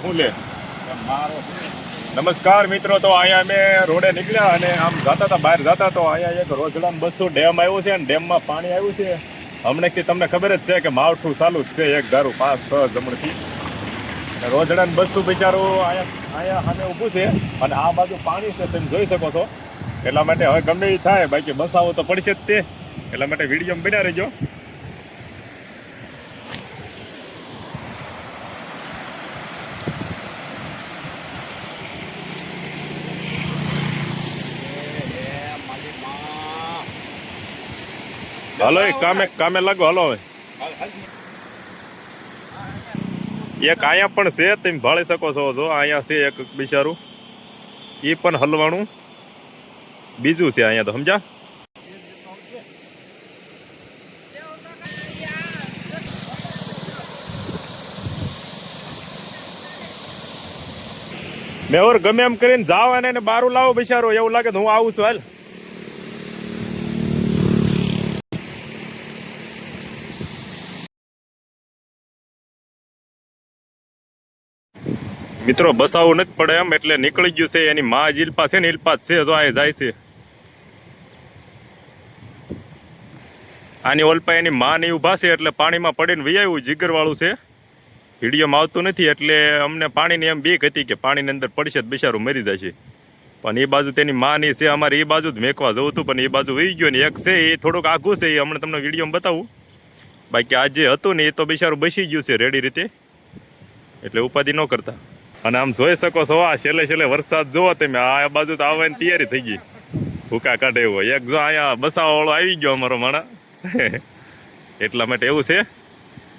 હું લે નમસ્કાર મિત્રો, તો અહીંયા અમે રોડે નીકળ્યા અને આમ જતા હતા, બહાર જતા તો અહીંયા એક રોજડાન બસો ડેમ આવ્યું છે અને ડેમમાં પાણી આવ્યું છે. હમણાંથી તમને ખબર જ છે કે માવઠું ચાલુ જ છે, એક ધારું 5-6 જમણથી. રોજડાન બસું બિચારું અહીંયા સામે ઊભું છે અને આ બાજુ પાણી છે, તમે જોઈ શકો છો. એટલા માટે હવે ગમે એ થાય, બાકી બસાવો તો પડશે જ તે. એટલા માટે વિડીયો બન્યા રહેજો. હાલો, કામે લાગો. હાલો, હવે એક અહીંયા પણ છે, તમે ભાળી શકો છો. જો અહીંયા છે એક બિચારું, એ પણ હલવાણું બીજું છે અહીંયા, તો સમજ્યા. મેં ઓર ગમે એમ કરીને જાવ અને બારું લાવો બિચારો, એવું લાગે તો હું આવું છું. હાલ મિત્રો, બસાવું નથી પડે એમ, એટલે નીકળી ગયું છે. એની માં જ ઈલપા છે ને, ઈલપા છે. જો આ જાય છે આની ઓલપા, એની માં ને ઉભા છે એટલે પાણીમાં પડીને વૈયાવું. જીગર વાળું છે, વિડીયોમાં આવતું નથી એટલે અમને પાણીની એમ બીક હતી કે પાણીની અંદર પડશે તો બિચારું મરી જશે. પણ એ બાજુ તેની માની છે, અમારે એ બાજુ જ મેકવા જવું હતું, પણ એ બાજુ વહી ગયો ને. એક છે એ થોડુંક આઘું છે, એ હમણાં તમને વિડીયોમાં બતાવું. બાકી આ જે હતું ને એ તો બિચારું બસી ગયું છે રેડી રીતે, એટલે ઉપાધિ ન કરતા. અને આમ જોઈ શકો છો, આ છેલ્લે વરસાદ જોવો તમે. આ બાજુ તો આવવાની તૈયારી થઈ ગઈ, ભૂકા કાઢે એવો. એક જો અહીંયા બસાવા વાળો આવી ગયો અમારો માણા એટલા માટે એવું છે.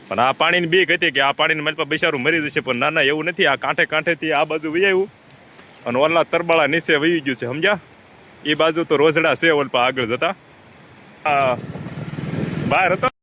પણ આ પાણીની બીક હતી કે આ પાણીને મારી પાસે બિચારું મરી જશે, પણ ના એવું નથી. આ કાંઠેથી આ બાજુ વહી આવ્યું અને ઓલા તરબાળા નીચે વહી ગયું છે, સમજ્યા. એ બાજુ તો રોજડા છે ઓલપા આગળ જતા. બહાર હતા.